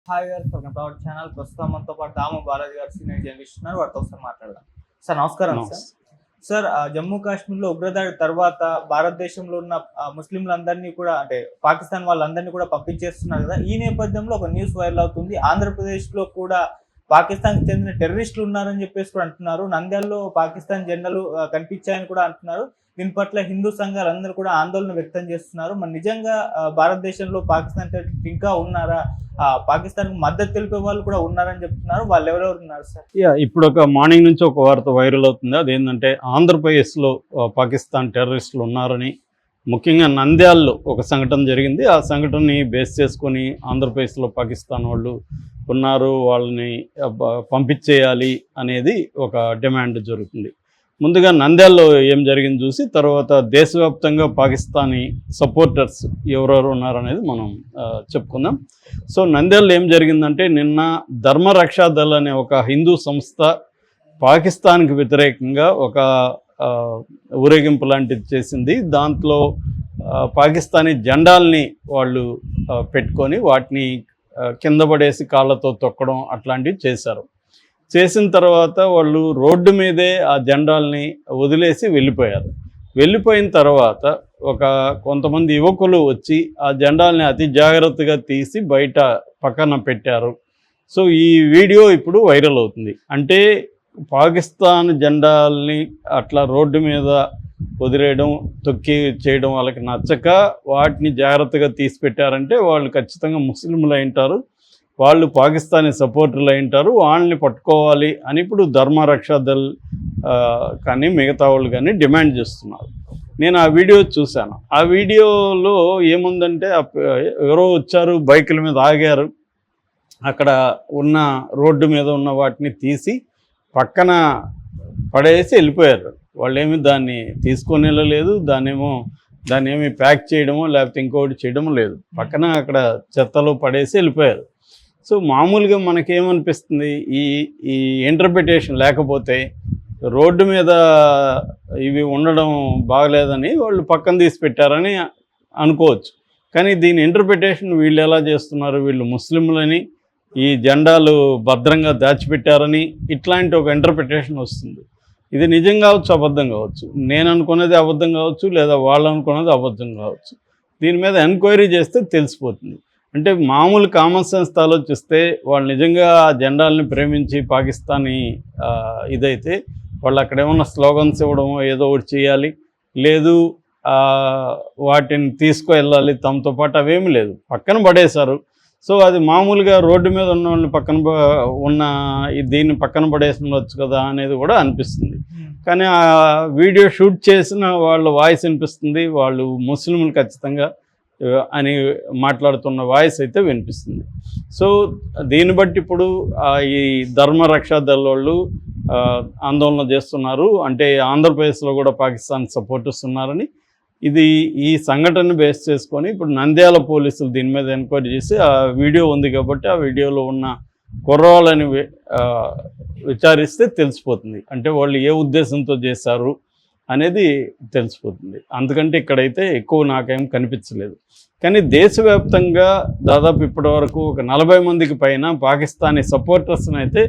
Hi గారు, welcome to our channel. ప్రస్తుతం మనతో పాటు దాము బాలాజీ గారు సీనియర్ జర్నలిస్ట్ ఉన్నారు. వారితో ఒకసారి మాట్లాడదాం. సార్ నమస్కారం. సార్ జమ్మూ కాశ్మీర్లో ఉగ్రదాడి తర్వాత భారతదేశంలో ఉన్న ముస్లింలందరినీ కూడా అంటే పాకిస్తాన్ వాళ్ళందరినీ కూడా పంపించేస్తున్నారు కదా. ఈ నేపథ్యంలో ఒక న్యూస్ వైరల్ అవుతుంది. ఆంధ్రప్రదేశ్లో కూడా పాకిస్తాన్కి చెందిన టెర్రరిస్టులు ఉన్నారని చెప్పేసి కూడా అంటున్నారు. నంద్యాలలో పాకిస్తాన్ జెండాలు కనిపించాయని కూడా అంటున్నారు. దీని పట్ల హిందూ సంఘాలు అందరూ కూడా ఆందోళన వ్యక్తం చేస్తున్నారు. మరి నిజంగా భారతదేశంలో పాకిస్తాన్ టెర్రరిస్టులు ఇంకా ఉన్నారా, పాకిస్తాన్ మద్దతు తెలిపే వాళ్ళు కూడా ఉన్నారని చెప్తున్నారు. వాళ్ళు ఎవరెవరు ఉన్నారు సార్? ఇప్పుడు ఒక మార్నింగ్ నుంచి ఒక వార్త వైరల్ అవుతుంది. అదేంటంటే ఆంధ్రప్రదేశ్లో పాకిస్తాన్ టెర్రరిస్టులు ఉన్నారని, ముఖ్యంగా నంద్యాలలో ఒక సంఘటన జరిగింది. ఆ సంఘటనని బేస్ చేసుకొని ఆంధ్రప్రదేశ్లో పాకిస్తాన్ వాళ్ళు ఉన్నారు, వాళ్ళని పంపించేయాలి అనేది ఒక డిమాండ్ జరుగుతుంది. ముందుగా నంద్యాలలో ఏం జరిగింది చూసి తర్వాత దేశవ్యాప్తంగా పాకిస్తానీ సపోర్టర్స్ ఎవరెవరు ఉన్నారనేది మనం చెప్పుకుందాం. సో నంద్యాలలో ఏం జరిగిందంటే, నిన్న ధర్మరక్షా దళ్ అనే ఒక హిందూ సంస్థ పాకిస్తాన్కి వ్యతిరేకంగా ఒక ఊరేగింపు లాంటిది చేసింది. దాంట్లో పాకిస్తానీ జెండాల్ని వాళ్ళు పెట్టుకొని వాటిని కింద పడేసి కాళ్ళతో తొక్కడం అట్లాంటివి చేశారు. చేసిన తర్వాత వాళ్ళు రోడ్డు మీదే ఆ జెండాల్ని వదిలేసి వెళ్ళిపోయారు. వెళ్ళిపోయిన తర్వాత కొంతమంది యువకులు వచ్చి ఆ జెండాల్ని అతి జాగ్రత్తగా తీసి బయట పక్కన పెట్టారు. సో ఈ వీడియో ఇప్పుడు వైరల్ అవుతుంది. అంటే పాకిస్తాన్ జెండాల్ని అట్లా రోడ్డు మీద వదిలేయడం, తొక్కి చేయడం వాళ్ళకి నచ్చక వాటిని జాగ్రత్తగా తీసి పెట్టారంటే వాళ్ళు ఖచ్చితంగా ముస్లింలు అయింటారు, వాళ్ళు పాకిస్తానీ సపోర్టర్లు అయింటారు, వాళ్ళని పట్టుకోవాలి అని ఇప్పుడు ధర్మరక్షా దళ్ కానీ మిగతా వాళ్ళు కానీ డిమాండ్ చేస్తున్నారు. నేను ఆ వీడియో చూశాను. ఆ వీడియోలో ఏముందంటే ఎవరో వచ్చారు, బైకుల మీద ఆగారు, అక్కడ ఉన్న రోడ్డు మీద ఉన్న వాటిని తీసి పక్కన పడేసి వెళ్ళిపోయారు. వాళ్ళేమి దాన్ని తీసుకొని వెళ్ళలేదు, దాన్ని ఏమి ప్యాక్ చేయడమో లేకపోతే ఇంకోటి చేయడమో లేదు, పక్కన అక్కడ చెత్తలో పడేసి వెళ్ళిపోయారు. సో మామూలుగా మనకేమనిపిస్తుంది, ఈ ఇంటర్ప్రిటేషన్ లేకపోతే రోడ్డు మీద ఇవి ఉండడం బాగలేదని వాళ్ళు పక్కన తీసి పెట్టారని అనుకోవచ్చు. కానీ దీని ఇంటర్ప్రిటేషన్ వీళ్ళు ఎలా చేస్తున్నారు, వీళ్ళు ముస్లింలని ఈ జెండాలు భద్రంగా దాచిపెట్టారని ఇట్లాంటి ఒక ఇంటర్ప్రిటేషన్ వస్తుంది. ఇది నిజం కావచ్చు, అబద్ధం కావచ్చు, నేను అనుకున్నది అబద్ధం కావచ్చు, లేదా వాళ్ళు అనుకున్నది అబద్ధం కావచ్చు. దీని మీద ఎంక్వైరీ చేస్తే తెలిసిపోతుంది. అంటే మామూలు కామన్ సెన్స్ ఆలోచిస్తే వాళ్ళు నిజంగా ఆ జెండాలని ప్రేమించి పాకిస్తానీ ఇదైతే వాళ్ళు అక్కడ ఏమన్నా స్లోగన్స్ ఇవ్వడమో ఏదో ఒకటి చేయాలి, లేదు వాటిని తీసుకువెళ్ళాలి తమతో పాటు, అవేమీ లేదు, పక్కన పడేశారు. సో అది మామూలుగా రోడ్డు మీద ఉన్న వాళ్ళని దీన్ని పక్కన పడేసి కదా అనేది కూడా అనిపిస్తుంది. కానీ ఆ వీడియో షూట్ చేసిన వాళ్ళ వాయిస్ వినిపిస్తుంది, వాళ్ళు ముస్లింలు ఖచ్చితంగా అని మాట్లాడుతున్న వాయిస్ అయితే వినిపిస్తుంది. సో దీన్ని బట్టి ఇప్పుడు ఈ ధర్మరక్షా దళ్ వాళ్ళు ఆందోళన చేస్తున్నారు. అంటే ఆంధ్రప్రదేశ్లో కూడా పాకిస్తాన్ సపోర్టర్స్ ఉన్నారని, ఈ సంఘటన బేస్ చేసుకొని ఇప్పుడు నంద్యాల పోలీసులు దీని మీద ఎంక్వైరీ చేసి ఆ వీడియో ఉంది కాబట్టి ఆ వీడియోలో ఉన్న కుర్రాళ్ళని విచారిస్తే తెలిసిపోతుంది. అంటే వాళ్ళు ఏ ఉద్దేశంతో చేశారు అనేది తెలిసిపోతుంది. అందుకంటే ఇక్కడైతే ఎక్కువ నాకేం కనిపించలేదు. కానీ దేశవ్యాప్తంగా దాదాపు ఇప్పటి వరకు ఒక 40 మందికి పైన పాకిస్తానీ సపోర్టర్స్ని అయితే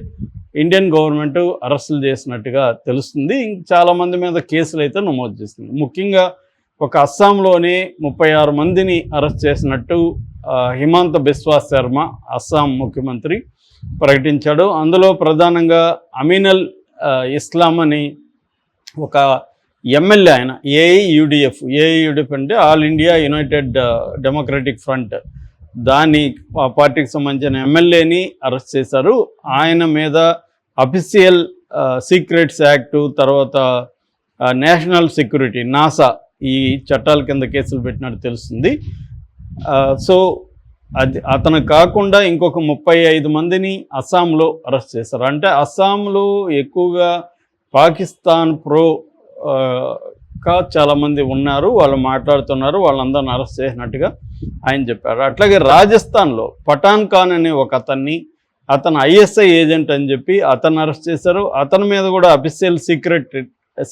ఇండియన్ గవర్నమెంట్ అరెస్టులు చేసినట్టుగా తెలుస్తుంది. చాలామంది మీద కేసులు అయితే నమోదు చేస్తుంది. ముఖ్యంగా ఒక అస్సాంలోనే 36 మందిని అరెస్ట్ చేసినట్టు హిమంత బిస్వా శర్మ అస్సాం ముఖ్యమంత్రి ప్రకటించాడు. అందులో ప్రధానంగా అమీనల్ ఇస్లాం అని ఒక ఎమ్మెల్యే, ఆయన ఏఐయుడిఎఫ్ అంటే all India United democratic front, ఆ పార్టీకి సంబంధించిన ఎమ్మెల్యేని అరెస్ట్ చేశారు. ఆయన మీద అఫీషియల్ సీక్రెట్స్ యాక్టు, తర్వాత నేషనల్ సెక్యూరిటీ నాసా ఈ చట్టాల కింద కేసులు పెట్టినట్టు తెలుస్తుంది. సో అతను కాకుండా ఇంకొక 35 మందిని అస్సాంలో అరెస్ట్ చేశారు. అంటే అస్సాంలో ఎక్కువగా పాకిస్తాన్ చాలామంది ఉన్నారు, వాళ్ళు మాట్లాడుతున్నారు, వాళ్ళందరిని అరెస్ట్ చేసినట్టుగా ఆయన చెప్పారు. అట్లాగే రాజస్థాన్లో పఠాన్ ఖాన్ అనే ఒక అతను ఐఎస్ఐ ఏజెంట్ అని చెప్పి అతను అరెస్ట్ చేశారు. అతని మీద కూడా official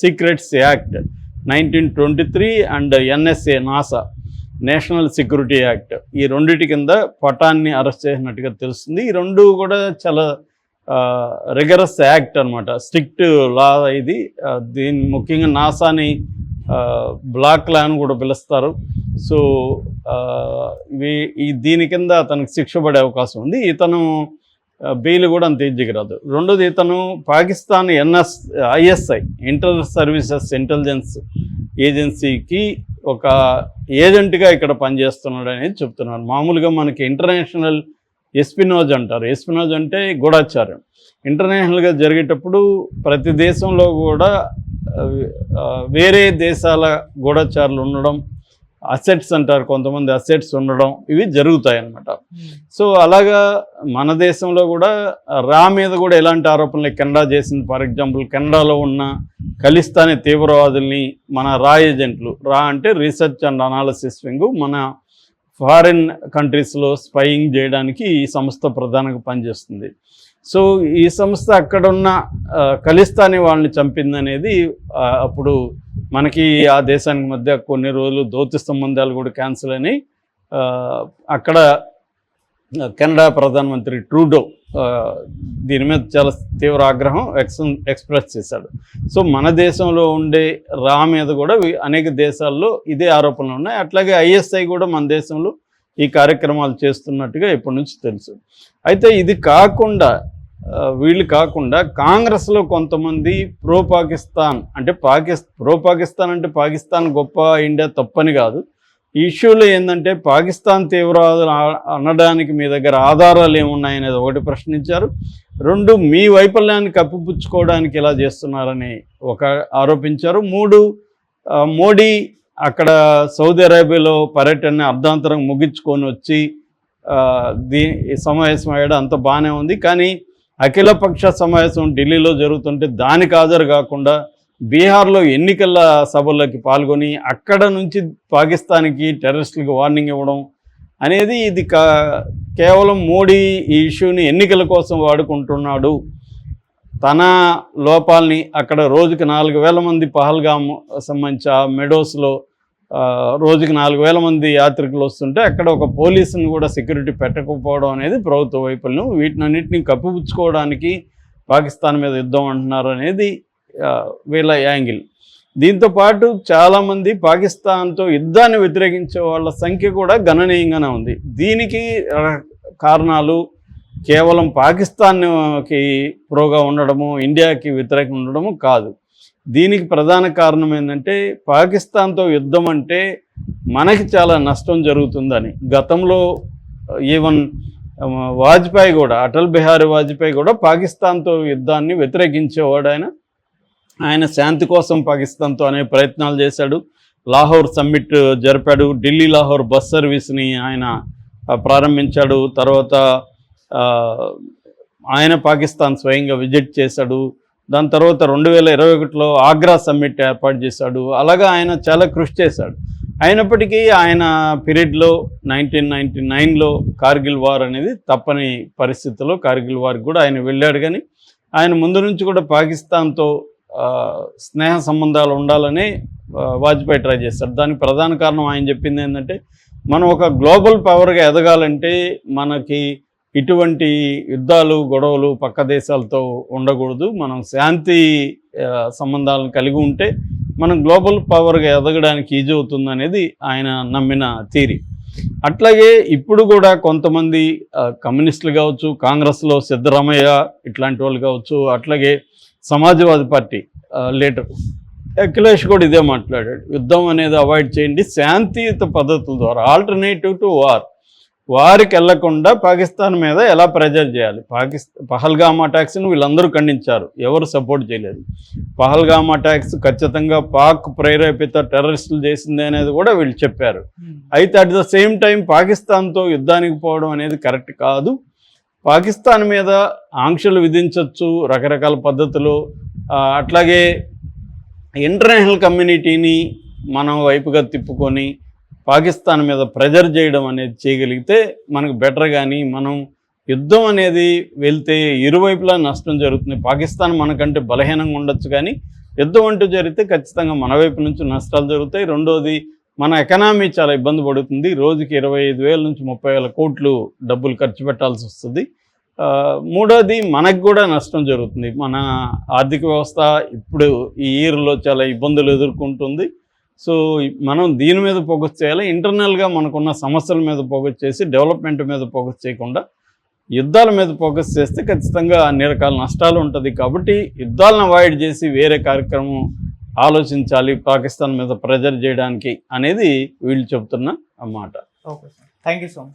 secrets act 1923 and NSA NASA national security act, ఈ రెండిటి కింద పఠాన్ని అరెస్ట్ చేసినట్టుగా తెలుస్తుంది. ఈ రెండు కూడా చాలా రిగరస్ యాక్ట్ అనమాట, స్ట్రిక్ట్ లా ఇది. దీన్ని ముఖ్యంగా నాసాని బ్లాక్ లా అని కూడా పిలుస్తారు. సో దీని కింద అతనికి శిక్ష పడే అవకాశం ఉంది. ఇతను బెయిల్ కూడా అంత ఈజీగా రాదు. రెండోది, ఇతను Pakistan ISI inter services intelligence ఏజెన్సీకి ఒక ఏజెంట్గా ఇక్కడ పనిచేస్తున్నాడు అనేది చెప్తున్నారు. మామూలుగా మనకి ఇంటర్నేషనల్ ఎస్పినోజ్ అంటారు. ఎస్పినోజ్ అంటే గూఢాచారం. ఇంటర్నేషనల్గా జరిగేటప్పుడు ప్రతి దేశంలో కూడా వేరే దేశాల గూఢచారులు ఉండడం, అసెట్స్ అంటారు కొంతమంది, అసెట్స్ ఉండడం, ఇవి జరుగుతాయి అన్నమాట. సో అలాగా మన దేశంలో కూడా రా మీద కూడా ఎలాంటి ఆరోపణలు కెనడా చేసింది. ఫర్ ఎగ్జాంపుల్, కెనడాలో ఉన్న ఖలిస్తానీ తీవ్రవాదుల్ని మన రా ఏజెంట్లు, రా అంటే రీసెర్చ్ అండ్ అనాలిసిస్ వింగ్, మన ఫారిన్ కంట్రీస్లో స్పైయింగ్ చేయడానికి ఈ సంస్థ ప్రధానంగా పనిచేస్తుంది. సో ఈ సంస్థ అక్కడున్న ఖలిస్తానీ వాళ్ళని చంపిందనేది అప్పుడు మనకి ఆ దేశానికి మధ్య కొన్ని రోజులు దౌత్య సంబంధాలు కూడా క్యాన్సిల్ అయినాయి. అక్కడ కెనడా ప్రధానమంత్రి ట్రూడో దీని మీద చాలా తీవ్ర ఆగ్రహం ఎక్స్ప్రెస్ చేశాడు. సో మన దేశంలో ఉండే రా మీద కూడా అనేక దేశాల్లో ఇదే ఆరోపణలు ఉన్నాయి. అట్లాగే ISI కూడా మన దేశంలో ఈ కార్యక్రమాలు చేస్తున్నట్టుగా ఇప్పటి నుంచి తెలుసు. అయితే ఇది కాకుండా వీళ్ళు కాకుండా కాంగ్రెస్లో కొంతమంది ప్రో పాకిస్తాన్ అంటే పాకిస్తాన్ గొప్ప, ఇండియా తప్పని కాదు. ఈ ఇష్యూలో ఏంటంటే పాకిస్తాన్ తీవ్రవాదులు అనడానికి మీ దగ్గర ఆధారాలు ఏమున్నాయనేది ఒకటి ప్రశ్నించారు. రెండు, మీ వైఫల్యాన్ని కప్పిపుచ్చుకోవడానికి ఇలా చేస్తున్నారని ఆరోపించారు. మూడు, మోడీ అక్కడ సౌదీ అరేబియాలో పర్యటన అర్ధాంతరం ముగించుకొని వచ్చి సమావేశం అయ్యాడు, అంత బాగానే ఉంది. కానీ అఖిలపక్ష సమావేశం ఢిల్లీలో జరుగుతుంటే దానికి హాజరు కాకుండా బీహార్లో ఎన్నికల సభల్లోకి పాల్గొని అక్కడ నుంచి పాకిస్తాన్కి టెర్రరిస్టులకు వార్నింగ్ ఇవ్వడం అనేది ఇది కేవలం మోడీ ఈ ఇష్యూని ఎన్నికల కోసం వాడుకుంటున్నాడు. తన లోపాలని అక్కడ రోజుకి 4,000 మంది పహల్గామ్ సంబంధించి ఆ మెడోస్లో రోజుకి 4,000 మంది యాత్రికులు వస్తుంటే అక్కడ ఒక పోలీసుని కూడా సెక్యూరిటీ పెట్టకపోవడం అనేది ప్రభుత్వ వైఫల్యం. వీటినన్నింటినీ కప్పిపుచ్చుకోవడానికి పాకిస్తాన్ మీద యుద్ధం అంటున్నారు అనేది వీళ్ళ యాంగిల్. దీంతోపాటు చాలామంది పాకిస్తాన్తో యుద్ధాన్ని వ్యతిరేకించే వాళ్ళ సంఖ్య కూడా గణనీయంగానే ఉంది. దీనికి కారణాలు కేవలం పాకిస్తాన్కి ప్రోగా ఉండడము, ఇండియాకి వ్యతిరేకంగా ఉండడము కాదు. దీనికి ప్రధాన కారణం ఏంటంటే పాకిస్తాన్తో యుద్ధం అంటే మనకి చాలా నష్టం జరుగుతుందని. గతంలో ఈవెన్ వాజ్పేయి కూడా, అటల్ బిహారీ వాజ్పేయి కూడా పాకిస్తాన్తో యుద్ధాన్ని వ్యతిరేకించేవాడు. ఆయన శాంతి కోసం పాకిస్తాన్తో అనే ప్రయత్నాలు చేశాడు. లాహోర్ సమ్మిట్ జరిపాడు. ఢిల్లీ లాహోర్ బస్ సర్వీస్ని ఆయన ప్రారంభించాడు. తర్వాత ఆయన పాకిస్తాన్ స్వయంగా విజిట్ చేశాడు. దాని తర్వాత 2021లో ఆగ్రా సమ్మిట్ ఏర్పాటు చేశాడు. అలాగా ఆయన చాలా కృషి చేశాడు. అయినప్పటికీ ఆయన పీరియడ్లో 1999లో కార్గిల్ వార్ అనేది తప్పని పరిస్థితుల్లో కార్గిల్ వార్కి కూడా ఆయన వెళ్ళాడు. కానీ ఆయన ముందు నుంచి కూడా పాకిస్తాన్తో స్నేహ సంబంధాలు ఉండాలని వాజ్పేయి ట్రై చేశారు. దానికి ప్రధాన కారణం ఆయన చెప్పింది ఏంటంటే, మనం ఒక గ్లోబల్ పవర్గా ఎదగాలంటే మనకి ఇటువంటి యుద్ధాలు, గొడవలు పక్క దేశాలతో ఉండకూడదు. మనం శాంతి సంబంధాలను కలిగి ఉంటే మనం గ్లోబల్ పవర్గా ఎదగడానికి ఈజీ అవుతుంది అనేది ఆయన నమ్మిన థియరీ. అట్లాగే ఇప్పుడు కూడా కొంతమంది కమ్యూనిస్టులు కావచ్చు, కాంగ్రెస్లో సిద్ధరామయ్య ఇట్లాంటి వాళ్ళు కావచ్చు, అట్లాగే సమాజ్వాదీ పార్టీ లీడర్ అఖిలేష్ కూడా ఇదే మాట్లాడాడు. యుద్ధం అనేది అవాయిడ్ చేయండి, శాంతియుత పద్ధతుల ద్వారా ఆల్టర్నేటివ్ టు వారికి వెళ్లకుండా పాకిస్తాన్ మీద ఎలా ప్రెజర్ చేయాలి. పహల్గామ్ అటాక్స్ని వీళ్ళందరూ ఖండించారు, ఎవరు సపోర్ట్ చేయలేదు. పహల్గామ్ అటాక్స్ ఖచ్చితంగా పాక్ ప్రేరేపిత టెర్రరిస్టులు చేసింది అనేది కూడా వీళ్ళు చెప్పారు. అయితే అట్ ద సేమ్ టైం పాకిస్తాన్తో యుద్ధానికి పోవడం అనేది కరెక్ట్ కాదు. పాకిస్తాన్ మీద ఆంక్షలు విధించవచ్చు రకరకాల పద్ధతులు. అట్లాగే ఇంటర్నేషనల్ కమ్యూనిటీని మనం వైపుగా తిప్పుకొని పాకిస్తాన్ మీద ప్రెజర్ చేయడం అనేది చేయగలిగితే మనకు బెటర్. కానీ మనం యుద్ధం అనేది వెళ్తే ఇరువైపులా నష్టం జరుగుతుంది. పాకిస్తాన్ మనకంటే బలహీనంగా ఉండొచ్చు, కానీ యుద్ధం అంటూ జరిగితే ఖచ్చితంగా మన వైపు నుంచి నష్టాలు జరుగుతాయి. రెండోది, మన ఎకనామీ చాలా ఇబ్బంది పడుతుంది. రోజుకి 25,000 నుంచి 30,000 కోట్లు డబ్బులు ఖర్చు పెట్టాల్సి వస్తుంది. మూడోది మనకు కూడా నష్టం జరుగుతుంది. మన ఆర్థిక వ్యవస్థ ఇప్పుడు ఈ ఇయర్లో చాలా ఇబ్బందులు ఎదుర్కొంటుంది. సో మనం దీని మీద ఫోకస్ చేయాలి. ఇంటర్నల్గా మనకున్న సమస్యల మీద ఫోకస్ చేసి డెవలప్మెంట్ మీద ఫోకస్ చేయకుండా యుద్ధాల మీద ఫోకస్ చేస్తే ఖచ్చితంగా అన్ని రకాల నష్టాలు ఉంటుంది. కాబట్టి యుద్ధాలను అవాయిడ్ చేసి వేరే కార్యక్రమం ఆలోచించాలి పాకిస్తాన్ మీద ప్రెజర్ చేయడానికి అనేది వీళ్ళు చెబుతున్న మాట. Okay sir, thank you so much.